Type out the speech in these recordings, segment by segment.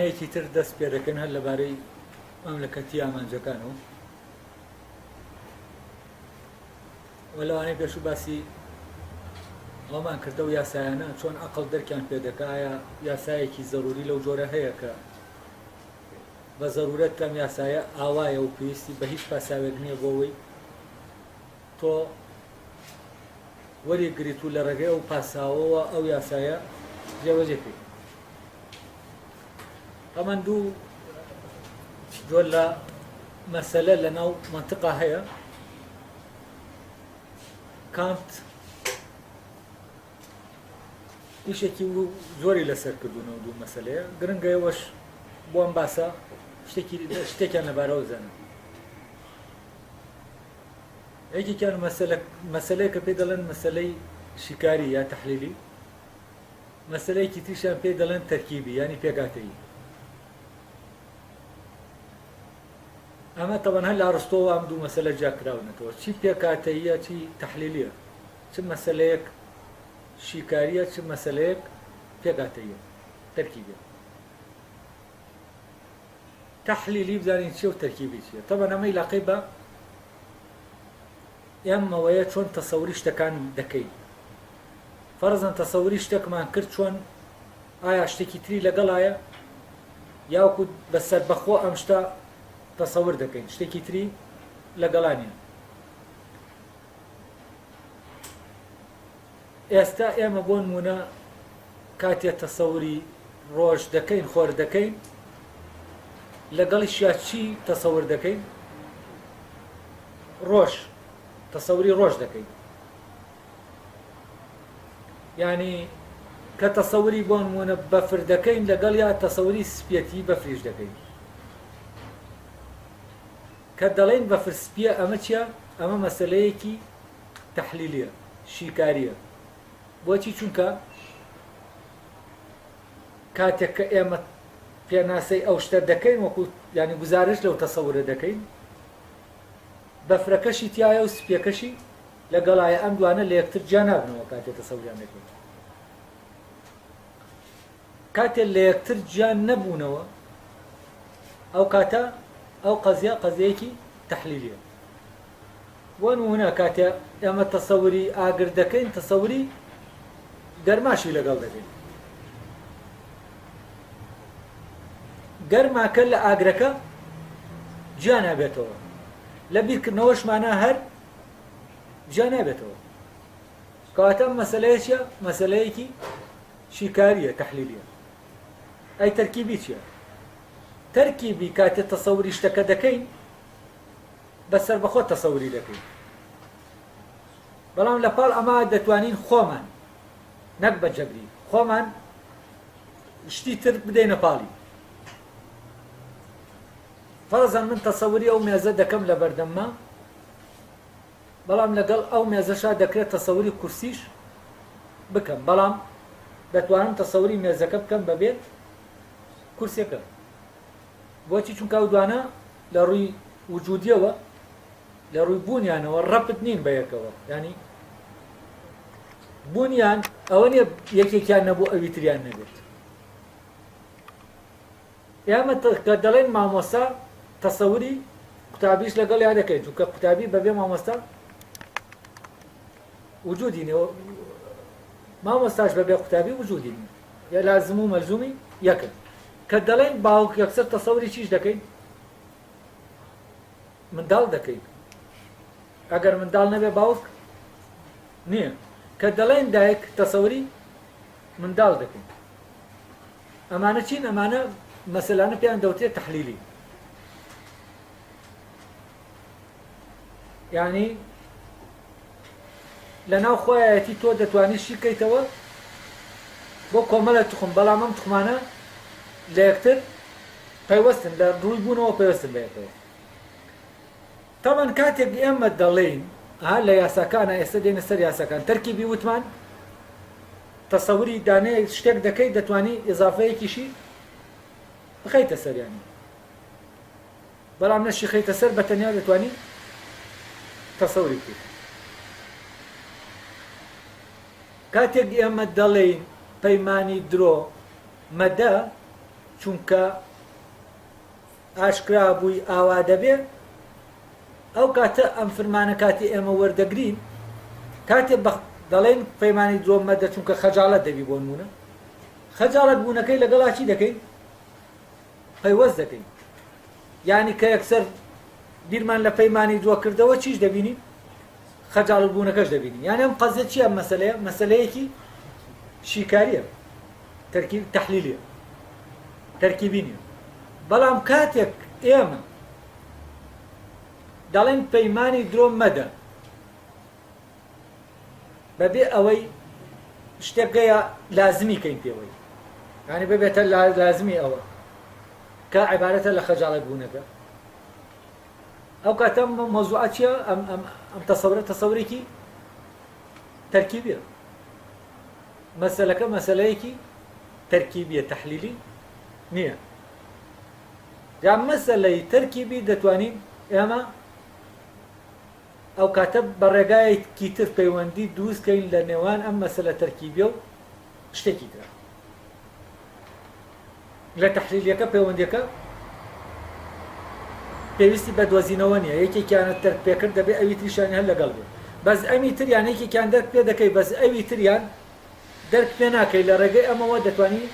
لەوانەیەکی تر دەست پێ دەکەن هەر لەبارەی مەملەکەتی ئامانجەکانەوە و لەوانەیە پێش و باسی ئەومان کردە و یاسایانە چۆن عەقڵ دەرکیان پێ دەکا ئایا یاسایەکی زەروری لەو جۆرە هەیە کە بە زەرورەت ئەم یاسایە ئاوایە و پێویستی بە هیچ پاساوێک نییە بۆەوەی تۆ وەریگریت و لە ڕێگەی ئەو پاساوەوە ئەو یاسایە جێبەجێ بکەیت. ئەمە دوو جۆر لە مەسەلە لەناو مەنتقا هەیە. کانت ئیشێکی زۆری لەسەر کردوونەوە دوو مەسەلەیە گرنگە ئێوەش بۆ ئەم باسە شتێکیان لەبارەوە بزانن. یەکێکیان مەسەلەیە کە پێی دەڵێن مەسەلەی شیکاری یا تەحلیلی، مەسەلەیەکی تریشیان پێی دەڵێن تەرکیبی ینی پێکاتەیی. ئەمە تەوەن هەر لە ئەڕستۆوە ئەم دوو مەسەلە جاکراونەتەوە، چی پێکاتەییە چی تەحلیلیە، چ مەسەلەیەک شیکاریە چ مەسەلەیەک پێکاتەییە تەرکیبیە. تەحلیلی بزانین چیە و تەرکیبی چییە. تەوەن ئەمە عیلاقەی بە ئێمەوەیە چۆن تەسەوری شتەکان دەکەین. فەرزەن تەسەوری شتێکمان کرد چۆن ئایا شتێکی تری لەگەڵایە یاوەکو بەسەر بەخۆ ئەم شتە تەسەور دەکەین شتێکی تری لەگەڵانیە. ئێستا ئێمە بۆ نمونە کاتێ تەسەوری ڕۆژ دەکەین خۆر دەکەین لەگەڵیشیا چی تەسەور دەکەین؟ ڕۆژ تەسەوری ڕۆژ دەکەین. یعنی کە تەسەوری بۆ نمونە بەفر دەکەین لەگەڵ یا تەسەوری سپێتی بەفریش دەکەین. کە دەڵێن بەفر سپیە ئەمە چیە؟ ئەمە مەسەلەیەکی تەحلیلیە شیکاریە. بۆچی؟ چونکە کاتێک کە ئێمە پێناسەی ئەو شتە دەکەین وەکو ینی گزارش لەو تەسەورە دەکەین بەفرەکەشی تایە و سپیەکەشی لەگەڵایە ئەم دوانە لە یەکتر جیا نابنەوە کاتێک تەسەوریان دەکەین. کاتێک لە یەکتر جیا نەبوونەوە ئەو کاتە ئەو قەزیەیەکی تەحلیلیە. بۆ نمونە کاتێ ئێمە تەسەوری ئاگر دەکەین تەسەوری گەرماشی لەگەڵ دەکەین. گەرماکە لە ئاگرەکە جیا نابێتەوە، لە بیرکردنەوەشمانە هەر جیا نابێتەوە. کەواتە مەسەلەیە چیە؟ مەسەلەیەکی شیکاریە تەحلیلیە. ئەی تەرکیبی چییە؟ تەرکیبی کاتێ تەسەوری شتەکە دەکەین بەسەر بەخۆ تەسەوری دەکەین، بەڵام لە پاڵ ئەمە دەتوانین خۆمان نەک بە جەبری خۆمان شتی تر بدەینە پاڵی. فەرزەن من تەسەوری ئەو مێزە دەکەم لە بەردەممە، بەڵام لەگەڵ ئەو مێزەشا دەکرێت تەسەوری کورسیش بکەم، بەڵام دەتوانم تەسەوری مێزەکە بکەم بەبێت کورسەکە. بۆچی؟ چونکە ئەو دوانە لە ڕووی وجودیەوە لە ڕووی بوونیانەوە ڕەپت نین بە یەکەوە، ینی بوونیان ئەوە نییە یەکێکیان نەبوو ئەوی تریان نەبێت. ئێمە کە دەڵێن مامۆستا تەسەوری قوتابیش لەگەڵ یا دەکەین، چونکە قوتابی بەبێ مامۆستا وجودی نیە، مامۆستاش بەبێ قوتابی وجودی نیە، یا لازم و مەلزومی یەکە. کە دەڵێن باوک یەکسەر تەسەوری چیش دەکەین؟ منداڵ دەکەین. ئەگەر منداڵ نەبێ باوک نییە. کە دەڵێن دایک تەسەوری منداڵ دەکەین. ئەمانە چین؟ ئەمانە مەسەلانە پێیان دەوترێت تەحلیلی. یعنی لە ناو خۆیەتی تۆ دەتوانی شی بکەیتەوە بۆ کۆمەلە تخم، بەڵام ئەم تخمانە لە یەکتر پەیوەستن، لە ڕووی بوونەوە پەیوەستن بە یەکەوە. تەمەن کاتێک ئێمە دەڵێین لە یاساکانە ئێستا دێنە سەر یاساکان تەرکیبی وتمان تەسەوری دانەیە شتێک دەکەیت دەتوانی ئیزافەیەکیشی بخەیتە سەریانی، بەڵام نەشی خەیتە سەر بە تەنیا دەتوانی تەسەوری بکەیت. کاتێک ئێمە دەڵێین پەیمانی درۆ مەدە چونکە ئاشکرا بووی ئاوا دەبێ ئەو کاتە ئەم فرمانە کاتی ئێمە وەردەگرین کاتێ دەڵێن پەیمانی درۆ مەدە چونکە خەجاڵەت دەبی بۆ نمونە خەجاڵەت بوونەکەی لەگەڵا چی دەکەین پەیوەست دەکەین یعنی کە یەکسەر بیرمان لە پەیمانی درۆ کردەوە چیش دەبینین خەجاڵەت بوونەکەش دەبینین یعنی ئەم قەزیە چیە مەسەلەیە مەسەلەیەکی شیکاریە تەرکیب تەحلیلیە تەرکیبی نیە بەڵام کاتێک ئێمە دەڵێن پەیمانی درۆ مەدە بەبێ ئەوەی شتێکەیە لازمی کەین پێوەی یعنی ببێتە لازمی ئەوە کە عیبارەتە لە خەجاڵەت بوونەکە ئەو کاتە مەوزوعە چییە ئەم تەسەورێکی تەرکیبیە مەسەلەکە مەسەلەیەکی تەرکیبیە تەحلیلی نییە یا مەسەلەی تەرکیبی دەتوانین ئێمە ئەو کاتە بە ڕێگایەکی تر پەیوەندی دروستکەین لە نێوان ئەم مەسەلە تەرکیبیە و شتێکی ترە لە تەحلیلیەکە پەیوەندیەکە پێویستی بە دۆزینەوە نییە یەکێکیانە تەرک پێکرد دەبێت ئەوی تریشانی هەر لەگەڵ بێت بەس ئەمی تریان یەکێکیان دەرک پێ دەکەی بەس ئەوی تریان دەرک پێ ناکەی لە ڕێگەی ئەمەوە دەتوانی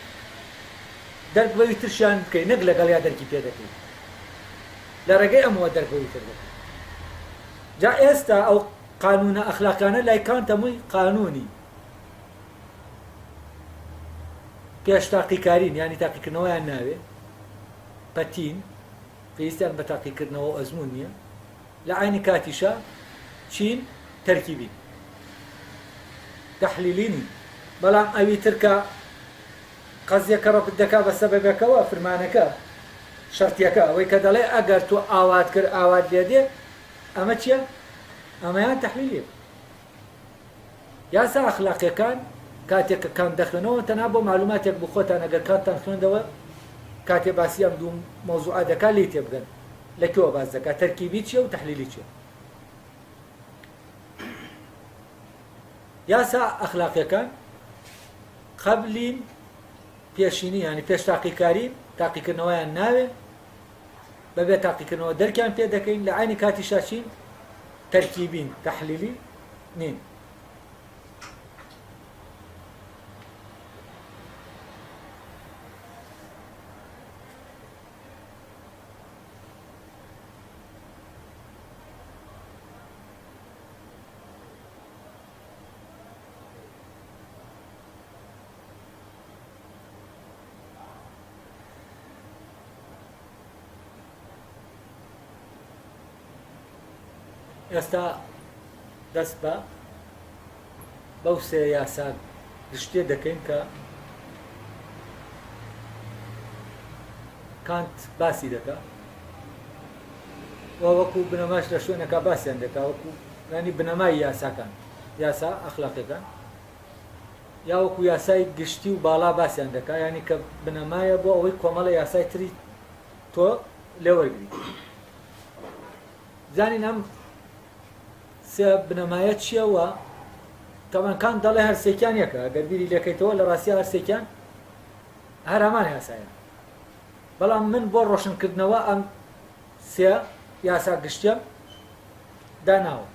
دەرک بەوی ترشیان بکەی نەک لەگەڵ یا دەرکی پێ دەکەی لە ڕێگەی ئەمەوە دەرک بەوی تر دەکەی جا ئێستا ئەو قانونە ئەخلاقانە لای کان تەمووی قانونی پێش تاقیکارین ینی تاقیکردنەوەیان ناوێ پەتین پێویستیان بە تاقیکردنەوە ئەزمون نییە لە عینی کاتیشە چین تەرکیبین تەحلیلینی بەڵام ئەوی ترکە قەزیەکە ڕەبت دەکا بە سەبەبەکەوە فرمانەکە شەرتیەکە ئەوەی کە دەڵێ ئەگەر تۆ ئاوات کرد ئاوات لێ دێ ئەمە چییە؟ ئەمەیان تەحلیلیە یاسا ئەخلاقیەکان کاتێک کە کام دەخوێنەوە تەنها بۆ معلوماتێک بۆ خۆتان ئەگەر کاتتان خوێندەوە کاتێ باسی ئەم دوو مەوزوعە دەکا لێی تێبگەن لەکوێوە باس دەکات تەرکیبی چییە و تەحلیلی چییە یاسا ئەخلاقیەکان قەبلین پێشینی ینی پێش تاقیکاری تاقیکردنەوەیان ناوێ بەبێ تاقیکردنەوە دەرکیان پێ دەکەین لە عینی کاتیشا چین تەرکیبین تەحلیلی نین ئێستا دەست بە بەو سێ یاسا گشتێ دەکەین کە کانت باسی دەکا وەکو بنەماش لە شوێنەکە باسییان دەکا وەکو ینی بنەمای یاساکان یاسا ئەخلاقیەکان یا وەکو یاسای گشتی و باڵا باسییان دەکا ینی کە بنەمایە بۆ ئەوەی کۆمەڵە یاسای تری تۆ لێوەرگری زانین ئەم سێ بنەمایە چییەوە تەمەکان دەڵێ هەرسێکیان یەکە ئەگەر بیری لەکەیتەوە لە ڕاستیە هەرسێکیان هەر هەمان یاسایە بەڵام من بۆ ڕۆشنکردنەوە ئەم سێ یاسا گشتیە داناوە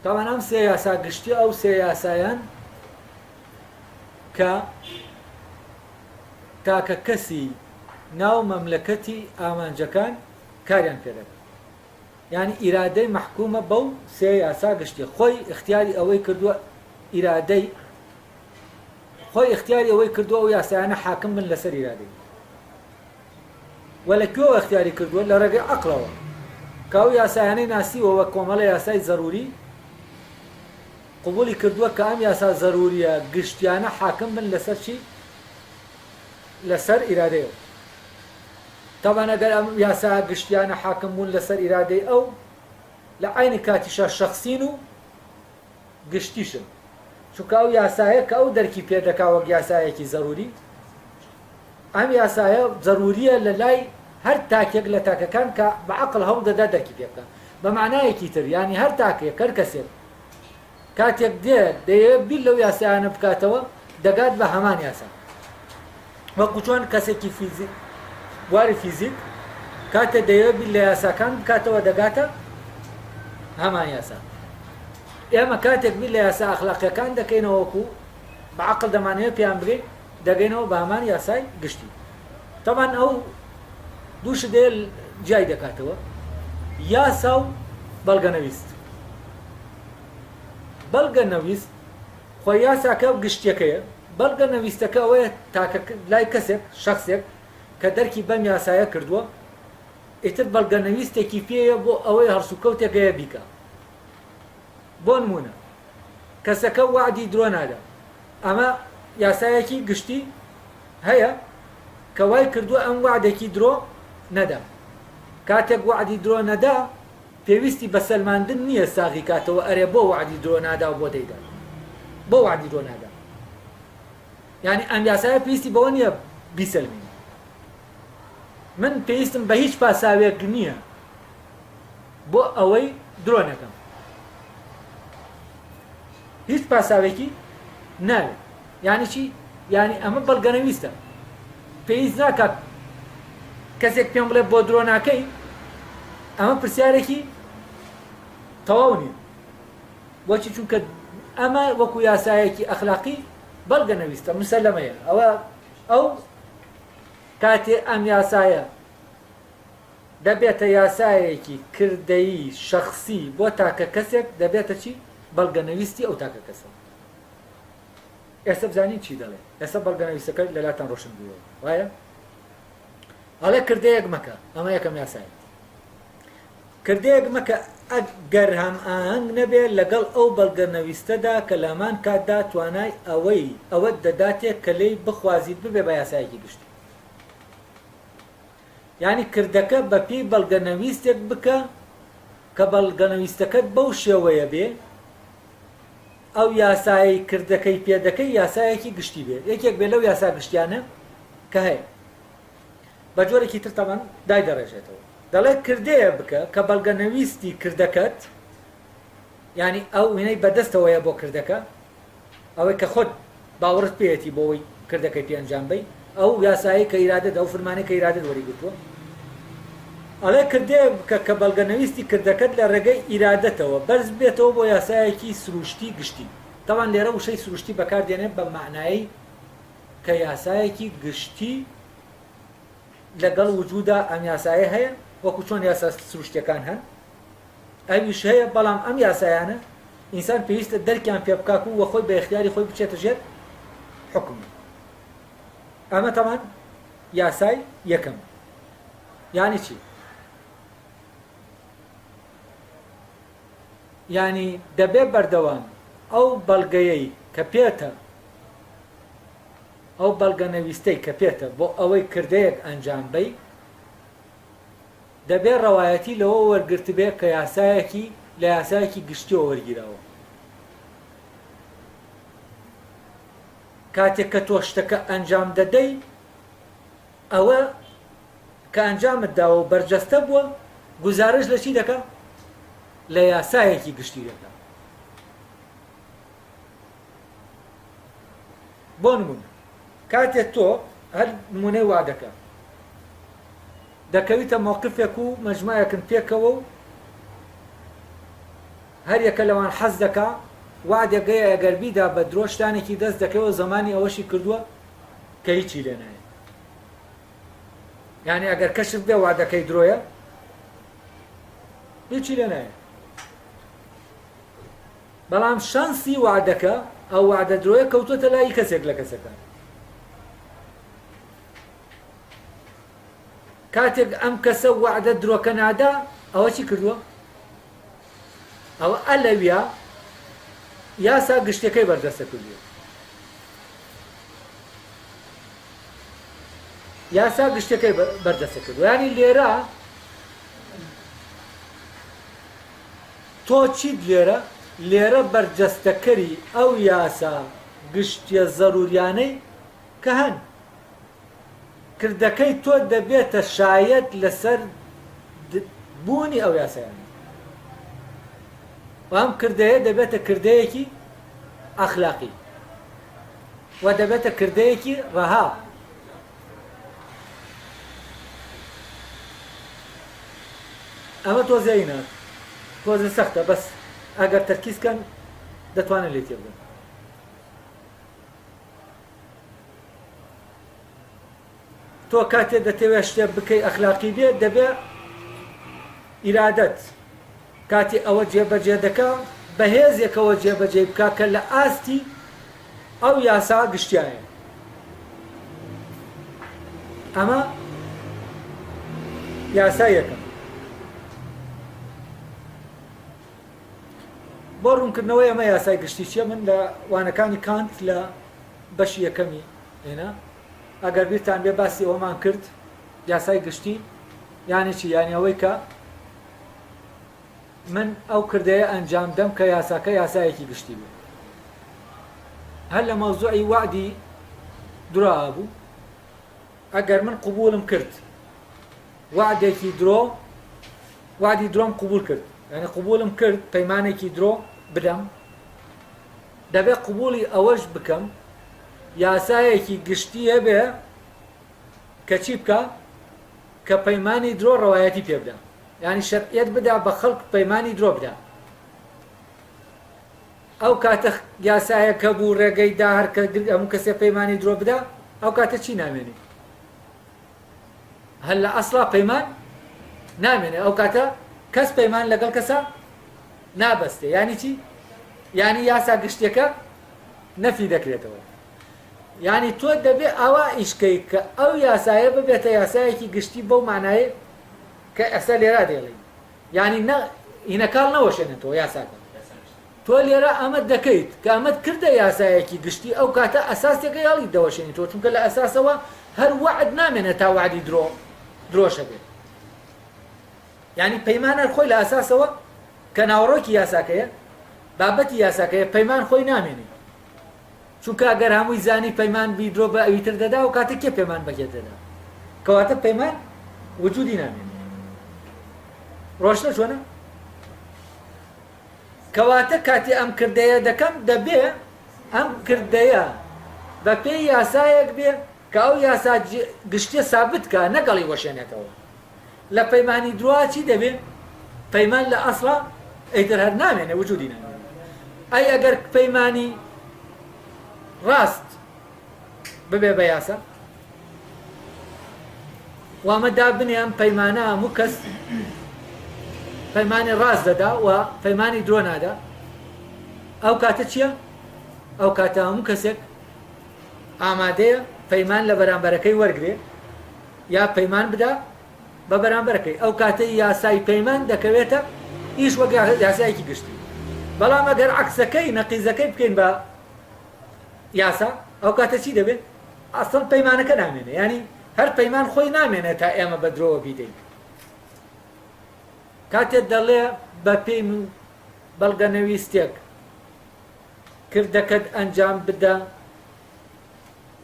تاوان ئەم سێ یاسا گشتی ئەو سێ یاسایان کە تاکە کەسی ناو مەملەکەتی ئامانجەکان کاریان پێدەکات یعنی ئیرادەی محکومە بەو سێ یاسا گشتی خۆی اختیاری ئەوەی کردووە ئیرادەی خۆی اختیاری ئەوەی کردووە ئەو یاسایانە حاکم بن لەسەر ئیرادەی وەلەکوێوە اختیاری کردووە لە ڕێگەی عەقڵەوە کە ئەو یاسایانەی ناسیوە وە کۆمەڵە یاسای زەروری قبولی کردووە کە ئەم یاسا زەروریە گشتیانە حاکم بن لەسەر چی؟ لەسەر ئیرادەیەوە طبعا ئەگەر ئەم یاسا گشتیانە حاکم بوون لەسەر ئیرادەی ئەو لە عینی کاتیشە شەخسین و گشتیشن چونکە ئەو یاسایە کە ئەو دەرکی پێدەکا وەک یاسایەکی زەروری ئەم یاسایە زەروریە لە لای هەر تاکێک لە تاکەکان کە بە عەقڵ هەوڵ دەدا دەرکی پێ بکات بە معنایەکی تر ینی هەر تاکێک هەر کەسێک کاتێک دێت دەیەوێت بیر لەو یاسایانە بکاتەوە دەگات بە هەمان یاسا وەکو چۆن کەسێکی فیزیک واری فیزیک کاتە دەیەوێت بیر لە یاساکان بکاتەوە دەگاتە هەمان یاسا. ئێمە کاتێک بیر لە یاسا ئەخلاقیەکان دەکەینەوە وەکو بەعەقڵ دەمانەوێت پێیان بگەین دەگەینەوە بە هەمان یاسای گشتی. تەمان ئەو دووش دێ جای دەکاتەوە یاسا و بەڵگەنەویست. بەڵگەنەویست خۆی یاساکە و گشتیەکەیە، بەڵگەنەویستەکە ئەوەیە تاکە لای کەسێک شخصێک کە دەرکی بەم یاسایە کردووە ئیتر بەڵگەنەویستێکی پێیە بۆ ئەوەی هەرسوکەوتێکەیە بیکە. بۆ نمونە کەسەکە وعدی درۆ نادا، ئەمە یاسایەکی گشتی هەیە کە وای کردووە ئەم وعدێکی درۆ نەدا. کاتێک وعدی درۆ نەدا پێویستی بە سەلماندن نییە ساغی کاتەوە ئەرێ بۆ وعدی درۆ نادا و بۆ دەیدا بۆ وعدی درۆ نادا. یعنی ئەم یاسایە پێویستی بەوە نییە بیسەلمین. من پێویستم بە هیچ پاساوێک نییە بۆ ئەوەی درۆ نەکەم، هیچ پاساوێکی ناوێت. یعنی چی؟ یعنی ئەمە بەڵگەنەویستە، پێویست ناکات کەسێک پێم بڵێ بۆ درۆ ناکەی، ئەمە پرسیارێکی تەواو نییە. بۆچی؟ چونکە ئەمە وەکو یاسایەکی ئەخلاقی بەڵگەنەویستە، مسەلەمەیە. ئەو کاتێ ئەم یاسایە دەبێتە یاسایەکی کردەیی شەخسی بۆ تاکە کەسێک دەبێتە چی؟ بەڵگەنەویستی ئەو تاکە کەسە. ئێستا بزانین چی دەڵێ. ئێستا بەڵگەنەویستەکە لەلاتان ڕۆشن بووە، وایە؟ ئەڵێ کردەیەک مەکە، ئەمە یەکەم یاسایە. کردەیەک مەکە ئەگەر هەم ئاهەنگ نەبێت لەگەڵ ئەو بەڵگەنەویستەدا کە لە هەمان کاتدا توانای ئەوەت دەداتێک کە لێی بخوازیت ببێ بە یاسایەکی گشتی. یعنی کردەکە بە پێی بەڵگەنەویستێک بکە کە بەڵگەنەویستەکەت بەو شێوەیە بێ ئەو یاسایی کردەکەی پێدەکەی یاسایەکی گشتی بێت. یەکێک بێ لەو یاسا گشتیانە کە هەیە بە جۆرێکی تر تەمان دای دەڕێژێتەوە. دەڵێ کردەیە بکە کە بەڵگەنەویستی کردەکەت، یعنی ئەو وینەی بەدەستەوەیە بۆ کردەکە، ئەوەی کە خۆت باوەڕت پێیەتی بۆەوەی کردەکەی پێنجام بی، ئەو یاسایی کە ئیرادەت ئەو فرمانەی کە ئیرادەت وەریگرتووە. ئەڵێ کردەیە بکە کە بەڵگەنەویستی کردەکەت لە ڕێگەی ئیرادەتەوە بەرز بێتەوە بۆ یاسایەکی سروشتی گشتی. تەوان لێرە وشەی سروشتی بەکاردێنێت بە معنایی کە یاسایەکی گشتی لەگەڵ وجودا ئەم یاسایە هەیە، وەکو چۆن یاسا سروشتیەکان هەن ئەویش هەیە، بەڵام ئەم یاسایانە ئینسان پێویستە دەرکیان پێ بکاک و خۆی بە اختیاری خۆی بچێتە ژێر حکم. ئەمە تەمان یاسای یەکەم. یعنی چی؟ یعنی دەبێ بەردەوام ئەو بەڵگەیەی کە پێتە ئەو بەڵگەنەویستەی کە پێتە بۆ ئەوەی کردەیەک ئەنجام بی دەبێ ڕەوایەتی لەوە وەرگرت بێ کە یاسایەکی لە یاسایەکی گشتیەوە وەرگیراوە. کاتێک کە تۆ شتەکە ئەنجام دەدەی ئەوە کە ئەنجامت داوە و بەرجەستە بووە گزارش لە چی دەکە؟ لە یاسایەکی گشتی دەکە. بۆ نمونە کاتێک تۆ هەر نمونەی وا دەکە دەکەویتە مووقفێک و مەجموعەکن پێکەوە و هەر یەکە لەوان حەز دەکا وعدێگەیە ئەگەر بیدا بە درۆشتانێکی دەست دەکەوە زمانی ئەوەشی کردووە کە هیچی لێ نایە. یعنی ئەگەر کەشف بێ وعدەکەی درۆیە هیچی لێ نایە، بەڵام شانسی وعدەکە ئەو وعدە درۆیە کەوتوتە لای کەسێک لە کەسەکان. کاتێک ئەم کەسە وعدە درۆکە نادا ئەوە چی کردووە؟ ئەوە ئەلەویە یاسا گشتەکەی بەردەستە کردووە. یاسا گشتەکەی بەردەستە کردووە. یعنی لێرە تۆ چیت لێرە بەرجەستەکەری ئەو یاسا گشتیە زەروریانەی کە هەن. کردەکەی تۆ دەبێتە شایەت لەسەر بوونی ئەو یاسایانە. و ئەم کردەیە دەبێتە کردەیەکی ئەخلاقی و دەبێتە کردەیەکی ڕەها ئەمە تۆزەینە تۆزە سەختە بەس ئەگەر تەرکیزکەن دەتوانن لێ تێبگەن. تۆ کاتێ دەتەوێت شتێ بکەی ئەخلاقی بێ دەبێ ئیرادەت کاتی ئەوە جێبەجێ دەکا بەهێزێکەوە جێبەجێ بکا کە لە ئاستی ئەو یاسا گشتیایە. ئەمە یاسا یەکەم. بۆ ڕوونکردنەوەی ئەمە یاسای گشتی چیە؟ من لە وانەکانی کانت لە بەشی یەکەمی هێنا ئەگەر بیرتان بێ باسی ئەومان کرد یاسای گشتی یانی چی؟ یانی ئەوەی کە من ئەو کردەیە ئەنجام دەم کە یاساکە یاسایەکی گشتی بێ. هەر لە مەوزوعی وعدی درا بوو ئەگەر من قبولم کرد وعدێکی درۆ وعدی درۆم قبول کرد یعنی قبولم کرد پەیمانێکی درۆ بدەم دەبێت قبولی ئەوەش بکەم یاسایەکی گشتیە بێ کە چی بکە کە پەیمانی درۆ ڕەوایەتی پێ بدە یعنی شەرعیەت بدا بە خەڵک پەیمانی درۆ بدە. ئەو کاتە یاسایەکە بوو ڕێگەی دا هەر کە هەموو کەسێ پەیمانی درۆ بدە ئەو کاتە چی نامێنێ؟ هەر لە ئەسڵا پەیمان نامێنێ. ئەو کاتە کەس پەیمان لەگەڵ کەسە نابەستێ. یعنی چی؟ یعنی یاسا گشتێکە نەفی دەکرێتەوە. یعنی تۆ دەبێ ئەوە ئیشکەی کە ئەو یاسایە ببێتە یاسایەکی گشتی بەو معنایە کە ئەسا لێرا دێڵێ یعنی هینەکاڵ نەوەشێنێتەوە یاساکە. تۆ لێرە ئەمە دەکەیت کە ئەمەت کردە یاسایەکی گشتی ئەو کاتە ئەساسێکە یاڵی دەوەشێنێتەوە چونکە لە ئەساسەوە هەر وعد نامێنێت تا وعدی درۆشە بێت. یعنی پەیمانە خۆی لە ئەساسەوە کە ناوەڕۆکی یاساکەیە بابەتی یاساکەیە پەیمان خۆی نامێنێ چونکە ئەگەر هەمووی زانی پەیمان بیدرۆ بە ئەویتر دەدا و کاتە کێ پەیمان بەکێت دەدا کەواتە پەیمان وجودی نامێنێ. ڕۆشنە چۆنە؟ کەواتە کاتی ئەم کردەیە دەکەم دەبێ ئەم کردەیە بە پێی یاسایەک بێ کە ئەو یاسا گشتیە سابت کە نەگەڵی وەشێنێتەوە. لە پەیمانی درۆ چی دەبێ؟ پەیمان لە ئەسڵا ئەیتر هەر نامێنێ وجودی نامێنێ. ئەی ئەگەر پەیمانی ڕاست ببێ بە یاسا وامە دابنێ ئەم پەیمانە هەموو کەس پەیمانی ڕاست دەدا و پەیمانی درۆ نادا ئەو کاتە چییە؟ ئەو کاتە هەموو کەسێک ئامادەیە پەیمان لە بەرامبەرەکەی وەرگێ یا پەیمان بدا بە بەرامبەرەکەی. ئەو کاتە یاسای پەیمان دەکەوێتە ئیش وەک یاسایەکی گشتی. بەڵام ئەگەر عەکسەکەی نەقیزەکەی بکەین بە یاسا ئەو کاتە چی دەبێت؟ ئەسڵ پەیمانەکە نامێنێ یعنی هەر پەیمان خۆی نامێنێت تا ئێمە بە درۆوە بیدەین. کاتێک دەڵێ بە پێی من بەڵگە نەویستێک کردەکەت ئەنجام بدە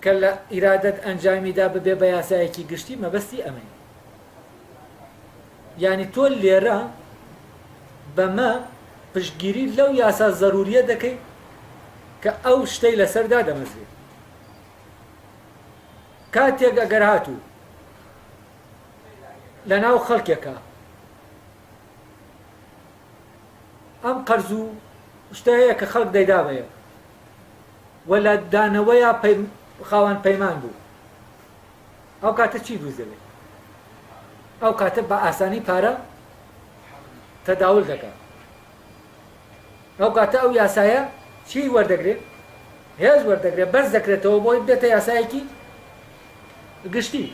کە لە ئیرادەت ئەنجامیدا ببێ بە یاسایەکی گشتی مەبەستی ئەمەی. یعنی تۆ لێرە بەمە پشتگیری لەو یاسا زەروریە دەکەی کە ئەو شتەی لەسەردا دەمەزێت. کاتێک ئەگەر هاتوو لە ناو خەڵکێکە ئەم قەرز و شتەیە کە خەڵک دەیدا بەیە و لە دانەوەیە خاوەن پەیمان بوو ئەو کاتە چی دروست دەبێت؟ ئەو کاتە بە ئاسانی پارە تەداول دەکات. ئەو کاتە ئەو یاسایە چی وەردەگرێت؟ هێز وەردەگرێت بەرز دەکرێتەوە بۆی بێتە یاسایەکی گشتی.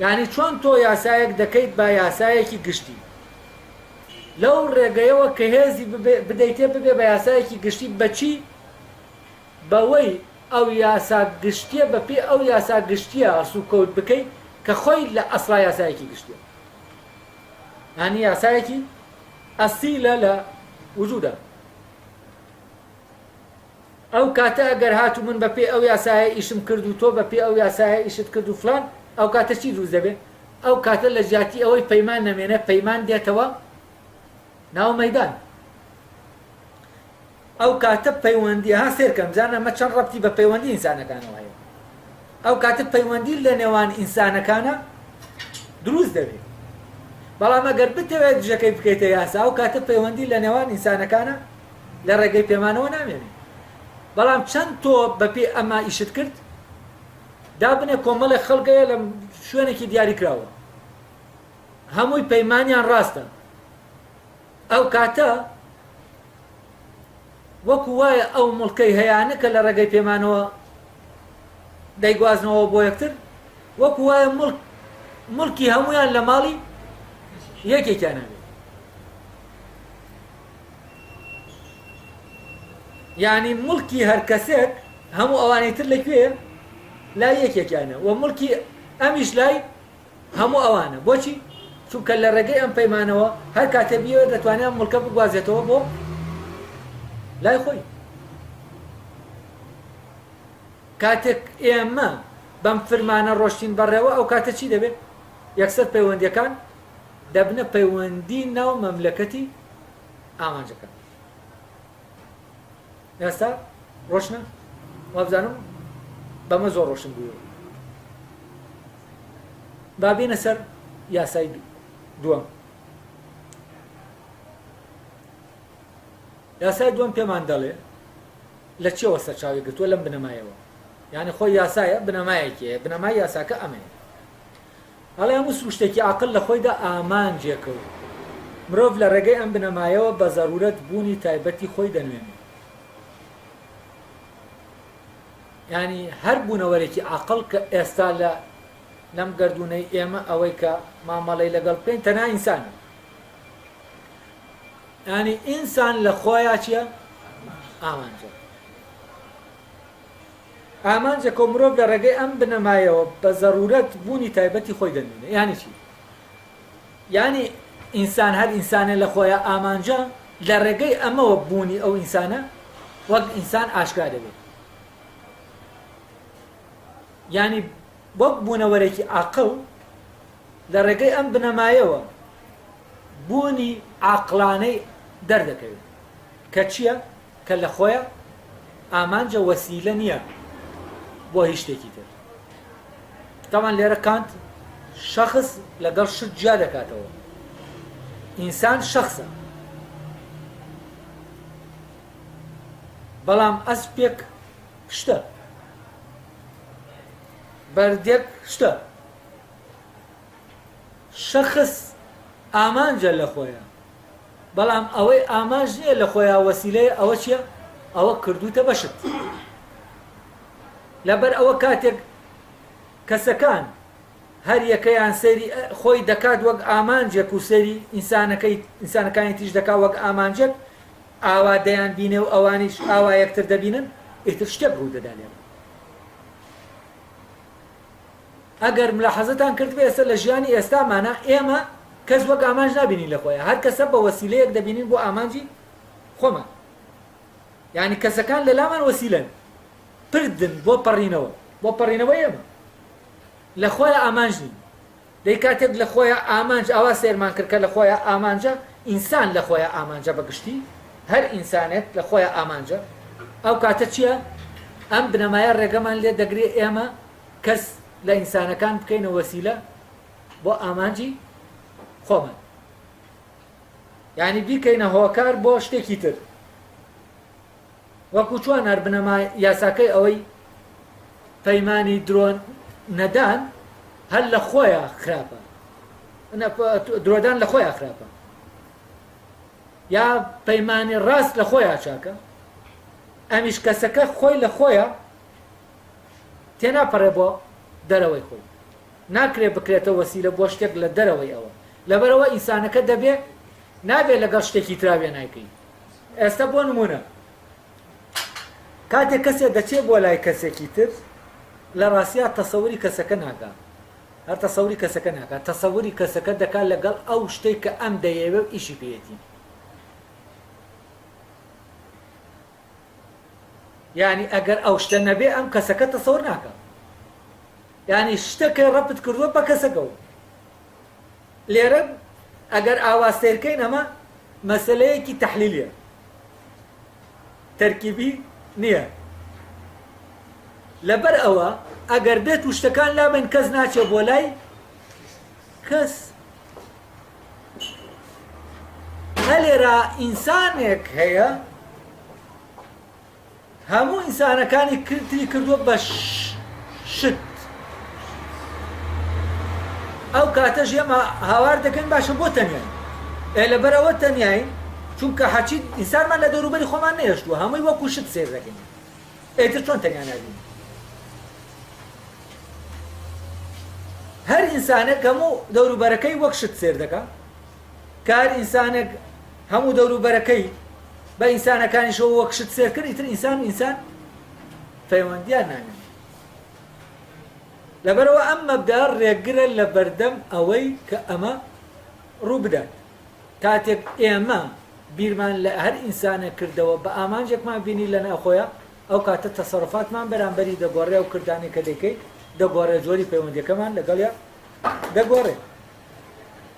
یعنی چۆن تۆ یاسایەک دەکەیت با یاسایەکی گشتی لەو ڕێگەیەوە کە هێزی بدەیتێ ببێ بە یاسایەکی گشتی بەچی؟ بەوەی ئەو یاسا گشتیە بەپێ ئەو یاسا گشتیە ئەرسو کەوت بکەیت کە خۆی لە ئەسڵا یاسایەکی گشتیە. یعنی یاسایەکی ئەسیلە لە وجودە. ئەو کاتە ئەگەر هاتو من بەپێ ئەو یاسایە ئیشم کرد و تۆ بەپێ ئەو یاسایە ئیشت کرد و فلان ئەو کاتە چی دروست دەبێت؟ ئەو کاتە لە جیاتی ئەوەی پەیمان نەمێنێ پەیمان دێتەوە ناو مەیدان. ئەو کاتە پەیوەندی ها سێرکەم جان ئەمە چەند ڕەبتی بە پەیوەندی ئینسانەکانەوە هەیە. ئەو کاتە پەیوەندی لە نێوان ئینسانەکانە دروست دەبێت. بەڵام ئەگەر بتەوێت دژەکەی بکەیتە یاسا و کاتە پەیوەندی لە نێوان ئینسانەکانە لە ڕێگەی پەیمانەوە نامێنێت. بەڵام چەند تۆ بەپێ ئەمە ئیشت کرد دابنێ کۆمەڵێک خەڵکەیە لە شوێنێکی دیاری کراوە هەمووی پەیمانیان ڕاستە، ئەو کاتە وەکو وایە ئەو مڵکەی هەیانە کە لە ڕێگەی پەیمانەوە دەیگوازنەوە بۆ یەکتر وەکو وایە مڵکی هەمویان لە ماڵی یەکێکیان نابێت. یعنی مڵکی هەر کەسێک هەموو ئەوانەی تر لەکوێیە لای یەکێکیانە و مڵکی ئەمیش لای هەموو ئەوانە. بۆچی؟ چونکە لە ڕێگەی ئەم پەیمانەوە هەر کاتێ بیەوە دەتوانێت مڵکە بگوازێتەوە بۆ لای خۆی. کاتێک ئێمە بەم فرمانە ڕۆشتین بەڕێوە ئەو کاتە چی دەبێت؟ یەکسەر پەیوەندیەکان دەبنە پەیوەندی ناو مەملەکەتی ئامانجەکان. ئێستا ڕۆشنە؟ وابزانم بەمە زۆر ڕۆشن بووە. با بێنە سەر یاسای دووەم. یاسای دووەم پێمان دەڵێ لە چێوە سەرچاوی گرتووە لەم بنەمایەوە. یعنی خۆی یاسایە بنەمایەکیە، بنەمای یاساکە ئەمەیە. هەڵێ هەموو شتێکی عاقل لە خۆیدا ئامانجێکەوە. مرۆڤ لە ڕێگەی ئەم بنەمایەوە بە زەرورەت بوونی تایبەتی خۆی دەنوێنێت. یعنی هەر بوونەوەرێکی عاقل کە ئێستا لەم گردونەی ئێمە ئەوەی کە مامەڵەی لەگەڵ بکەین تەنها ئینسانە. یعنی ئینسان لە خۆیە چییە؟ ئامانجە. ئامانجە کە مرۆڤ لە ڕێگەی ئەم بنەمایەوە بە زەرورەت بوونی تایبەتی خۆی دەنوێنێت. یعنی چی؟ یعنی ئینسان هەر ئینسانە لە خۆیە ئامانجە لە ڕێگەی ئەمەوە بوونی ئەو ئینسانە وەک ئینسان ئاشکرا دەبێت. یعنی وەک بوونەوەرێکی عاقڵ لە ڕێگەی ئەم بنەمایەوە بوونی عاقلانەی دەردەکەوێت کە چییە؟ کە لە خۆیە ئامانجە وەسیلە نییە بۆ هیچ شتێکی تر. تاوان لێرە کانت شەخص لەگەڵ شت جیا دەکاتەوە. ئینسان شەخصە، بەڵام ئەسپێک شتە، بەردێک شتە. شەخص ئامانجە لە خۆیە، بەڵام ئەوەی ئامانج نییە لە خۆیە وەسیلەیە. ئەوە چییە؟ ئەوە کردوتە بەشت. لەبەر ئەوە کاتێک کەسەکان هەر یەکەیان سەیری خۆی دەکات وەک ئامانجێک و سەیری ئینسانەکانی تیش دەکات وەک ئامانجێک، ئاوا دەیان بینێ و ئەوانیش ئاوا یەکتر دەبینن، ئیتر شتێک ڕوو دەدا لێرە. ئەگەر ملاحەزەتان کرد بێ ئێستا لە ژیانی ئێستامانە ئێمە کەس وەک ئامانج نابینین لە خۆیە، هەر کەسە بە وەسیلەیەک دەبینین بۆ ئامانجی خۆمان. یعنی کەسەکان لە لامان وەسیلەن، پردن بۆ پەڕینەوە، بۆ پەڕینەوەی ئێمە لە خۆیە ئامانج نین. دەی کاتێک لە خۆیە ئامانج ئاوا سێرمان کرد کە لە خۆیە ئامانجە، ئینسان لە خۆیە ئامانجە بەگشتی، هەر ئینسانێک لە خۆیە ئامانجە. ئەو کاتە چییە؟ ئەم بنەمایە ڕێگەمان لێ دەگرێ ئێمە کەس لە ئینسانەکان بکەینە وەسیلە بۆ ئامانجی خۆمان. یعنی بیکەینە هۆکار بۆ شتێکی تر. وەکو چۆن هەر بنەمای یاساکەی ئەوەی پەیمانی درۆ نەدان هەر لە خۆیە خراپە، درۆدان لە خۆیە خراپە، یا پەیمانی ڕاست لە خۆیە چاکە. ئەمیش کەسەکە خۆی لە خۆیە تێناپەڕێ بۆ دەرەوەی خۆی، ناکرێ بکرێتە وەسیلە بۆ شتێک لە دەرەوەی ئەوە. لەبەرەوە ئینسانەکە دەبێ نابێت لەگەڵ شتێکی تراوێ نایکەی. ئێستا بۆ نمونە کاتێک کەسێک دەچێت بۆ لای کەسێکی تر لە ڕاستیە تەسەوری کەسەکە ناکات، هەر تەسەوری کەسەکە ناکات، تەسەوری کەسەکە دەکات لەگەڵ ئەو شتێک کە ئەم دەیەوێ و ئیشی پێێتی. یعنی ئەگەر ئەو شتە نەبێ ئەم کەسەکە تەسەور ناکات. یعنی شتەکە ڕەبت کردووە بە کەسەکەەوە. لێرە ئەگەر ئاواستێرکەین ئەمە مەسەلەیەکی تەحلیلیە، تەرکیبی نییە. لەبەر ئەوە ئەگەر بێت و شتەکان لابن کەس ناچێ بۆ لای کەس. هەلێرە ئینسانێک هەیە هەموو ئینسانەکانی کردی کردووە بە شت ئەو کاتەش ئێمە هاوار دەکەین باشە بۆ تەنیاین لەبەرەوە تەنیاین چونکە حەچی ئینسانمان لە دەوروبەری خۆمان نێشتووە هەمووی وەکو شت سێر دەکەین ئێتر چۆن تەنیا نابین هەر ئینسانێک هەموو دەوروبەرەکەی وەک شت سێر دەکە کە هەر ئینسانێک هەموو دەوروبەرەکەی بە ئینسانەکانیشەوە وەک شت سێر کرد ئیتر ئینسان پەیوەندیان نامێنێت لەبەرەوە ئەم مەبدە ڕێگرە لە بەردەم ئەوەی کە ئەمە ڕوو بدات کاتێک ئێمە بیرمان لە هەر ئینسانە کردەوە بە ئامانجێکمان بینی لە ناخۆیە ئەو کاتە تەسەڕفاتمان بەرامبەری دەگۆڕێ و کردانی کە دەکەی دەگۆڕێ جۆری پەیوەندیەکەمان لەگەڵیا دەگۆڕێ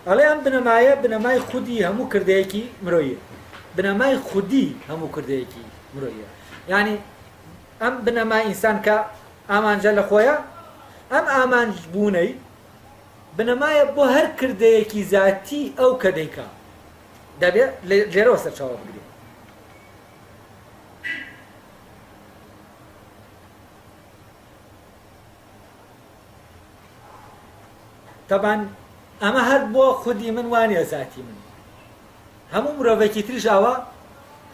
ئەڵێ ئەم بنەمایە بنەمای خودی هەموو کردەیەکی مرۆیە بنەمای خودی هەموو کردەیەکی مرۆیە یعنی ئەم بنەمای ئینسان کە ئامانجە لە خۆیە ئەم ئامانج بوونەی بنەمایە بۆ هەر کردەیەکی زاتی ئەو کە دەیکا دەبێت لێرەوە سەرچاوە بگرێت طبعاً ئەمە هەر بۆ خودی من وانە زاتی من هەموو مرۆڤێکی تریش ئاوا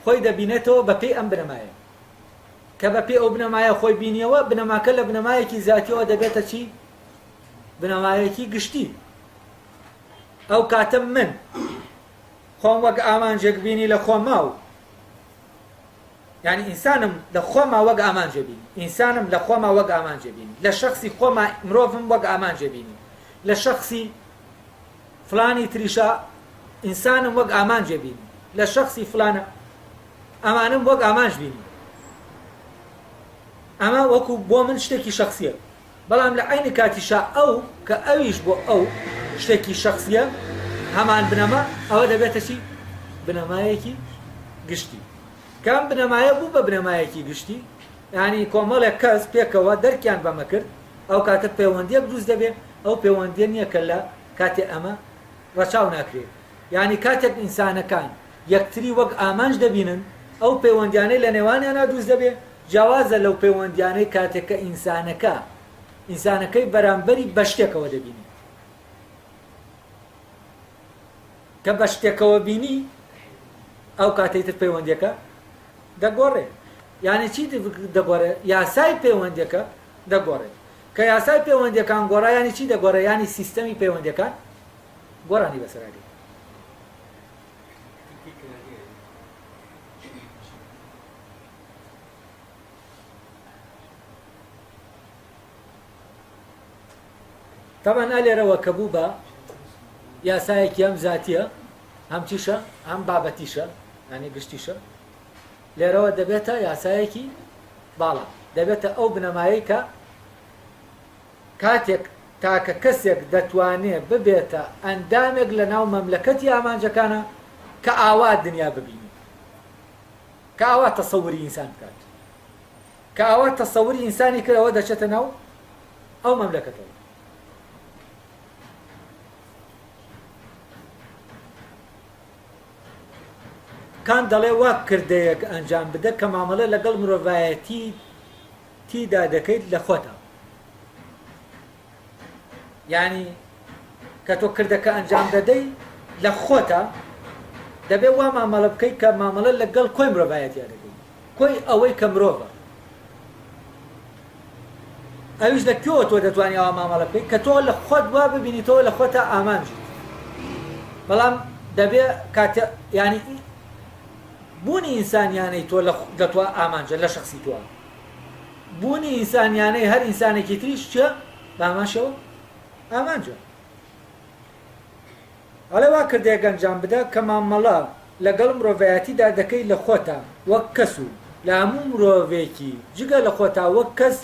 خۆی دەبینێتەوە بە پێی ئەم بنەمایە کە بە پێی ئەو بنەمایە خۆی بینیەوە بنەماکە لە بنەمایەکی زاتیەوە دەبێتە چی بنەمایەکی گشتی ئەو کاتە من خۆم وەک ئامانجێک بینی لە خۆم ماو یعنی ئینسانم لە خۆما وەک ئامانجە بینی ئینسانم لە خۆما وەک ئامانجە بینی لە شەخصی خۆما مرۆڤم وەک ئامانجە بینی لە شەخصی فلانی تریشە ئینسانم وەک ئامانجە بینی لە شەخصی فلانە ئەمانم وەک ئامانج بینی ئەمە وەکو بۆ من شتێکی شەخصیە بەڵام لە عینی کاتیشا ئەو کە ئەویش بۆ ئەو شتێکی شەخصیە هەمان بنەما ئەوە دەبێتە چی بنەمایەکی گشتی کام بنەمایە بوو بە بنەمایەکی گشتی یعنی کۆمەڵێک کەس پێکەوە دەرکیان بەمە کرد ئەو کاتە پەیوەندیەک دروست دەبێت ئەو پەیوەندیە نییە کە لە کاتێ ئەمە ڕەچاو ناکرێت یعنی کاتێک ئینسانەکان یەکتری وەک ئامانج دەبینن ئەو پەیوەندیانەی لە نێوانیانە دروست دەبێت جیاوازە لەو پەیوەندیانەی کاتێککە ئینسانەکەی بەرامبەری بە شتێکەوە دەبینی کە بە شتێکەوە بینی ئەو کاتەیتر پەیوەندیەکە دەگۆڕێ یعنی چی دەگۆڕێ یاسای پەیوەندیەکە دەگۆڕێ کە یاسای پەیوەندیەکان گۆڕا ینی چی دەگۆڕێ ینی سیستەمی پەیوەندیەکان گۆڕانی بەسەرادێ طبعا ئەلێرەوە کە بوو بە یاسایەکی ئەم زاتیە هەم چیشە هەم بابەتیشە ینی گشتیشە لێرەوە دەبێتە یاسایەکی باڵا دەبێتە ئەو بنەمایی کە کاتێک تاکە کەسێک دەتوانێت ببێتە ئەندامێک لە ناو مەملەکەتی ئامانجەکانە کە ئاوا دنیا ببینی کە ئاوا تەسەووری ئینسان بکات کە ئاوا تەسەووری ئینسانی کردەوە دەچێتە ناو ئەو مەملەکەتەوە کان دەڵێ وا کردەیەک ئەنجام بدە کە مامەڵە لەگەڵ مرۆڤایەتی تیدا دەکەیت لە خۆتە یعنی کە تۆ کردەکە ئەنجام دەدەی لە خۆتە دەبێت وا مامەڵە بکەیت کە مامەڵە لەگەڵ کۆی مرۆڤایەتیا دەکەیت کۆی ئەوەی کە مرۆڤە ئەویش لە کوێوە تۆ دەتوانانی ئەوە مامەڵە بکەیت کە تۆ لە خۆت وا ببینیتەوە لە خۆتە ئامانجیت بەڵام دەبێت کاتە ینی بوونی ئینسانیانەی تۆ لە تۆ ئامانجە لە شخصی تۆ بوونی ئینسانیانەی هەر ئینسانێکی تریش چە باماشەوە ئامانجە ئەڵێ وا کردێک ئەنجام بدە کە مامەڵە لەگەڵ مرۆڤایەتیدا دەکەی لە خۆتە وەک کەس و لە هەموو مرۆڤێکی جگە لە خۆتا وەک کەس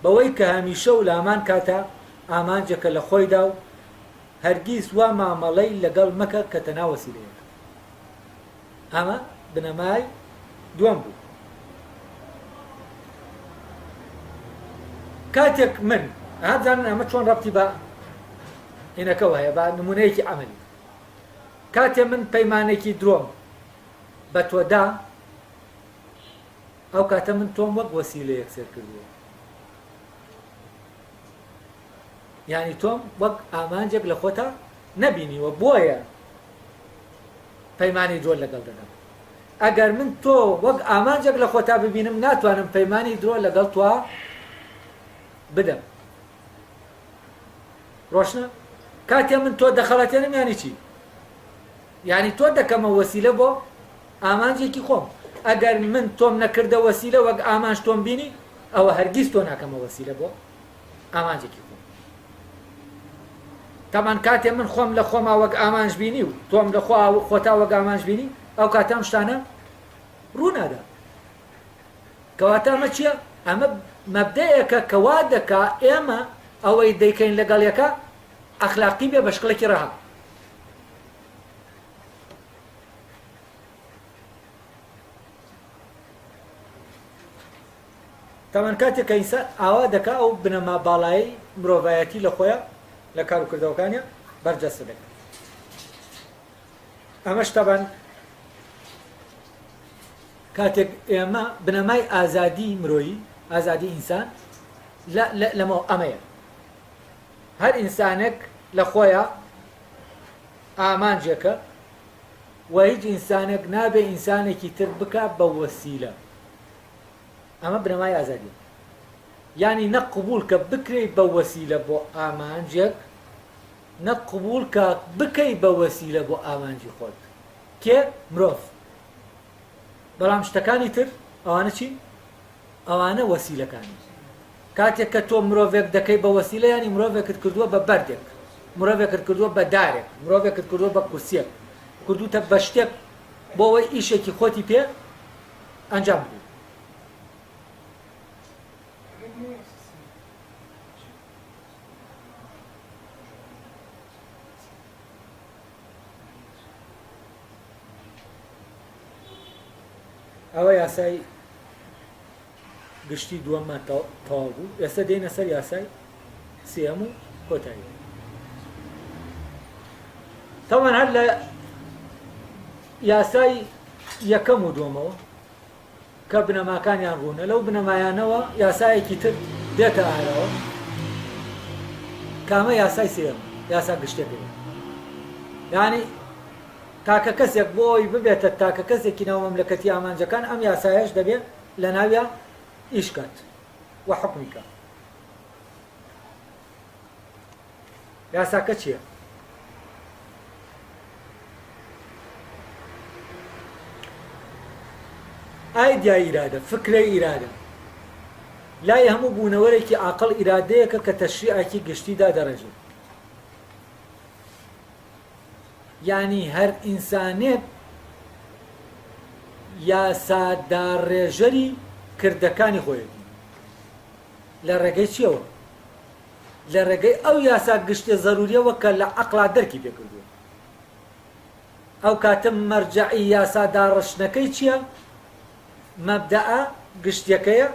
بەوەی کە هەمیشە و لامان کاتە ئامانجەکە لە خۆیدا و هەرگیز وا مامەڵەی لەگەڵ مەکە کە تەنها وەسیلەیەکە ئەمە بنەمای دووەم بوو کاتێک من هەزانن ئەمە چۆن ڕەبتی بە ئینەکەەوە هەیە بە نمونەیەکی عەمەلی کاتێ من پەیمانێکی درۆم بە تۆدا ئەو کاتە من تۆم وەک وەسیلە یەکسەر کردووە، یعنی تۆم وەک ئامانجێک لە خۆتا نەبینیوە، بۆیە پەیمانی درۆ لەگەڵ دەدەم. ئەگەر من تۆ وەک ئامانجێک لە خۆتا ببینم ناتوانم پەیمانی درۆ لەگەڵ تۆ بدەم. ڕۆشنە؟ کاتێ من تۆ دەخەڵەتێنم یانی چی؟ یعنی تۆ دەکەمە وەسیلە بۆ ئامانجێکی خۆم. ئەگەر من تۆم نەکردە وەسیلە وەک ئامانج تۆم بینی، ئەوە هەرگیز تۆ ناکەمە وەسیلە بۆ ئامانجێکی خۆم. تەمان کاتێ من خۆم لە خۆما وەک ئامانج بینی و تۆم لە خۆتا وەک ئامانج بینی، ئەو کاتەم شتانە ڕوونادا. کەواتە ئەمە چییە؟ ئەمە مەبدەیەکە کەوا دەکا ئێمە ئەوەی دەیکەین لەگەڵ یەکە ئەخلاقی بێ بە شکڵێکی ڕەها. تەمان کاتێک کە ئینسان ئاوا دەکا ئەو بنەما باڵایی مرۆڤایەتی لە خۆیە لە کار و کردەوەکانیە بەرجەستە دەکات. ئەمەش تەبەن کاتێک ئێمە بنەمای ئازادی مرۆیی، ئازادی ئینسان لەمە ئەمەیە. هەر ئینسانێک لە خۆیە ئامانجێکە و هیچ ئینسانێک نابێ ئینسانێکی تر بکە بە وەسیلە. ئەمە بنەمای ئازادی، یعنی نە قبول کە بکرێ بە وەسیلە بۆ ئامانجێک، نە قبول کە بکەی بە وەسیلە بۆ ئامانجی خۆت. کێ؟ مرۆڤ. بەڵام شتەکانی تر ئەوانە چی؟ ئەوانە وەسیلەکانی. کاتێک کە تۆ مرۆڤێک دەکەی بە وەسیلە، ینی مرۆڤێکت کردووە بە بەردێک، مرۆڤێکت کردووە بە دارێک، مرۆڤێکت کردووە بە کورسیەک، کردوتە بە شتێک بۆ ئەوەی ئیشێکی خۆتی پێ ئەنجام بدەیت. ئەوە یاسای گشتی دووەممان تەواو بوو. ئێستا دێنە سەر یاسای سێەم و کۆتایی. تەمان هەر لە یاسای یەکەم و دووەمەوە کە بنەماکانیان ڕوونە، لەو بنەمایانەوە یاسایەکی تر دێتە ئارەوە، کامە یاسای سێەم، یاسا گشتەکەی. یعنی تاکە کەسێک بۆی ببێتە تاکە کەسێکی ناو مەملەکەتی ئامانجەکان، ئەم یاسایەش دەبێت لە ناویە ئیشکات و حکمیکە. یاساکە چییە؟ ئایدیا ئیرادە، فکرە ئیرادە، لای هەموو بوونەوەرێکی عاقڵ ئیرادەیەکە کە تەشریعێکی گشتیدا دەڕێژێت. یعنی هەر ئینسانێک یاساداڕێژەری کردەکانی خۆیەتی. لە ڕێگەی چیەوە؟ لە ڕێگەی ئەو یاسا گشتێ زەروریەوە کە لە عەقڵا دەرکی پێکردووە. ئەو کاتە مەرجەعی یاساداڕشنەکەی چییە؟ مەبدەئە گشتیەکەیە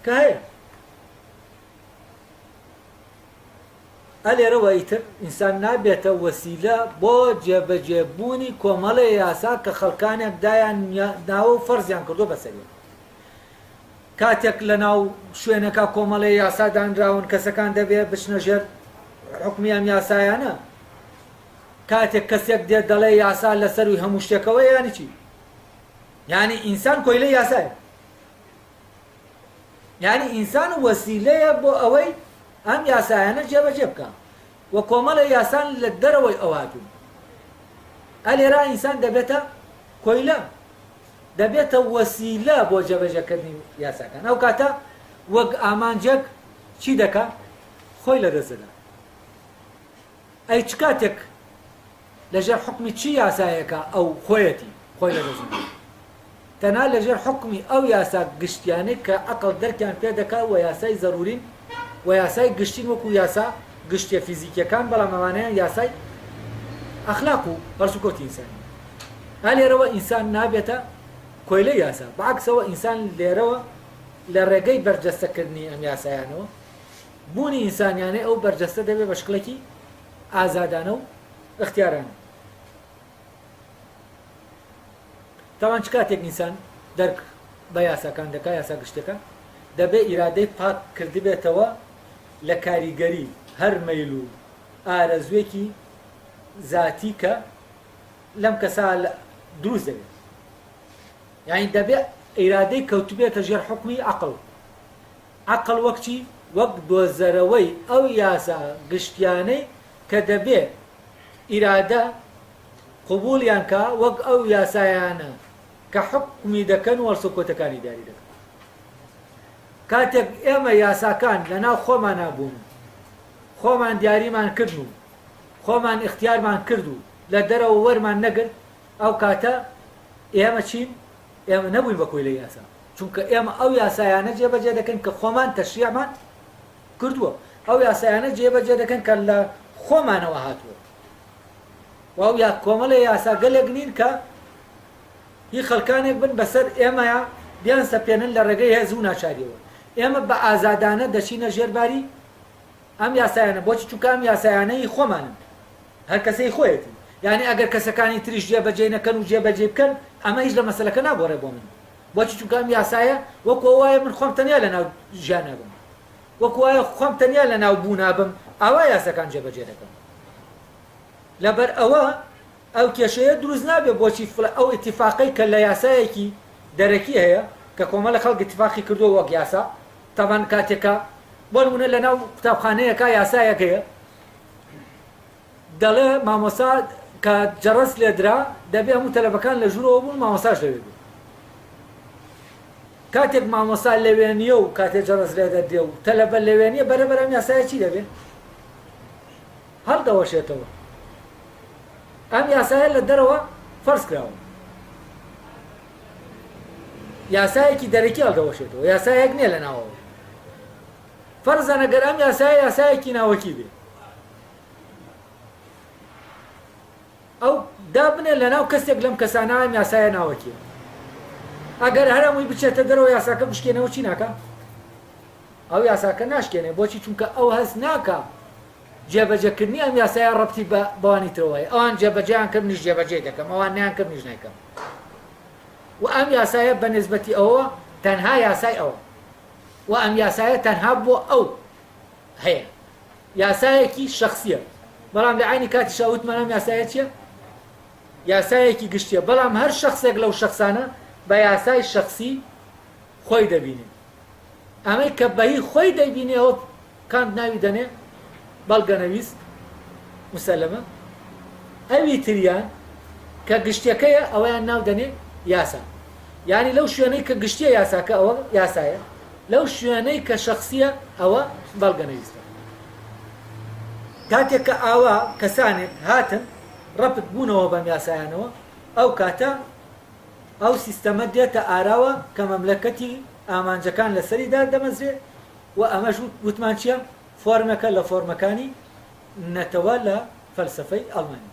کە هەیە. ئەلێرەوە ئیتر ئینسان نابێتە وەسیلە بۆ جێبەجێبوونی کۆمەڵی یاسا کە خەڵکانێک دایان ناوە و فەرزیان کردو بەسەریە. کاتێک لە ناو شوێنەکە کۆمەڵی یاسا دانراون، کەسەکان دەبێت بچنە ژێر حکمی ئەم یاسایانە. کاتێک کەسێک دێت دەڵێ یاسا لەسەروی هەموو شتێکەوە، یانی چی؟ یعنی ئینسان کۆیلەی یاسایە. یعنی ئینسان وەسیلەیە بۆ ئەوەی ئەم یاسایانە جێبەجێ بکە و کۆمەڵی یاسان لە دەرەوەی ئەواتون. ئەلێرا ئینسان دەبێتە کۆیلە، دەبێتە وەسیلە بۆ جێبەجێکردنی یاساکان. ئەو کاتە وەک ئامانجێک چی دەکا؟ خۆی لە دەستدا. ئەی چ کاتێک لەژێر حکمی چی یاسایەکە ئەو خۆیەتی خۆی لە دەستدا، تەنها لەژێر حکمی ئەو یاسا گشتیانەی کە عەقڵ دەرکیان پێ دەکا و یاسای زەرورین و یاسای گشتین وەکو یاسا گشتیە فیزیکیەکان، بەڵام ئەوانەیە یاسای ئەخلاق و هەرسوکۆتی ئینسانی. لێرەوە ئینسان نابێتە کۆیلەی یاسا، بەعکسەوە ئینسان لێرەوە لە ڕێگەی بەرجەستەکردنی ئەم یاسایانەوە بوونی ئینسانیانەی ئەو بەرجەستە دەبێت بە شکلێکی ئازادانە و اختیارانە. تاوان چ کاتێک نیسان دەرک بە یاساکان دەکا یاسا گشتەکە دەبێ ئیرادەی پاک کردی بێتەوە لە کاریگەری هەر مەیل و ئارەزوێکی ذاتی کە لەم کەسا دروست دەبێت یعنی دەبێ ئیرادەی کەوتبێتە ژێر حکمی عقل وەک چی وەک دۆزەرەوەی ئەو یاسا گشتیانەی کە دەبێ ئیرادە قبولیان کا وەک ئەو یاسایانە کە حکمی دەکەن و وەرسەکۆتەکانی داری دەکەن کاتێک ئێمە یاساکان لەناو خۆمان نابوون خۆمان دیاریمان کردن و خۆمان اختیارمان کرد و لە دەرەوە وەرمان نەگرت ئەو کاتە ئێمە چین ئێمە نەبووین بە کۆی لە یاسا چونکە ئێمە ئەو یاسایانە جێبەجێ دەکەن کە خۆمان تەشریعمان کردووە ئەو یاسایانە جێبەجێ دەکەن کە لە خۆمانەوە هاتووە واو یا کۆمەڵە یاسا گەلێک نین کە هی خەڵکانێک بن بەسەر ئێمەیە بیان سەپێنن لە ڕێگەی هێز و ناچاریەوە ئێمە بە ئازادانە دەچینە ژێرباری ئەم یاسایانە بۆچی چونکە ئەم یاسایانەی خۆمانن هەر کەسەی خۆیەتی یعنی ئەگەر کەسەکانی تریش جێبەجێ نەکەن و جێبەجێ بکەن ئەمە هیچ لە مەسەلەکە نابۆڕێ بۆ من بۆچی چونکە ئەم یاسایە وەکو وایە من خۆم تەنیا لە ناو ژیان نابم وەکو وایە خۆم تەنیا لە ناو بوو نابم ئاوا یاسەکان جێبەجێ دەکەم لەبەر ئەوە ئەو کێشەیە دروست نابێ بۆچی ئەو ئیتیفاقی کە لە یاسایەکی دەرەکی هەیە کە کۆمەڵە خەڵک ئیتیفاقی کردووە وەک یاسا تەمان کاتێکە بۆ نمونە لە ناو قوتابخانەیەکە یاسایەک هەیە دەڵێ مامۆستا کە جەڕەس لێدرا دەبێ هەموو تەلەبەکان لە ژوورەوە بوون مامۆستاش لەوێ بێت کاتێک مامۆستا لەوێنیە و کاتێک جەڕەس لێ دەدرێ و تەلەبە لەوێنیە بەرەبەر ئەم یاسایە چی دەبێت هەڵدەوەشێتەوە ئەم یاسایە لە دەرەوە فەرز کراوە یاسایەکی دەرەکی هەڵدەوەشێتەوە یاسایەک نییە لە ناوەوە فەرزە ئەگەر ئەم یاسایە یاسایەکی ناوەکی بێ ئەو دابنێ لە ناو کەسێک لەم کەسانە ئەم یاسایە ناوەکیە ئەگەر هەرەمووی بچێتە دەرەوە یاساکە بشکێنەوە چی ناکە ئەو یاساکە ناشکێنێ بۆچی چونکە ئەو هەست ناکە جێبەجێکردنی ئەم یاسایە ڕەبتی بە بەوانی ترەوەیە ئەوان جێبەجێیان کردنیش جێبەجێ دەکەم ئەوان نیان کردنیش نایکەم و ئەم یاسایە بە نسبەتی ئەوە تەنها یاسای ئەوە و ئەم یاسایە تەنها بۆ ئەو هەیە یاسایەکی شەخسیە بەڵام لە عینی کاتی شاوتمان ئەم یاسایە چییە یاسایەکی گشتیە بەڵام هەر شەخسێک لەو شەخسانە بە یاسای شەخسی خۆی دەبینێ ئەمەی کە بەهی خۆی دەبینێ ئەوە کاند ناوی دەنێ بەڵگەنەویس مسەلەمە ئەوی تریان کە گشتەکەیە ئەوەیان ناو دەنێ یاسا یعنی لەو شوێنەی کە گشتیە یاساکە ئەوە یاسایە لەو شوێنەی کە شەخسیە ئەوە بەڵگەنەویسە کاتێک کە ئاوا کەسانێک هاتن ڕەپت بوونەوە بەم یاسایانەوە ئەو کاتە ئەو سیستەمە دێتە ئاراوە کە مەملەکەتی ئامانجەکان لەسەریدا دەمەزرێ و ئەمەش وتمان چییە فۆرمەکە لە فۆرمەکانی نەتەوە لە فەلسەفەی ئەڵمانی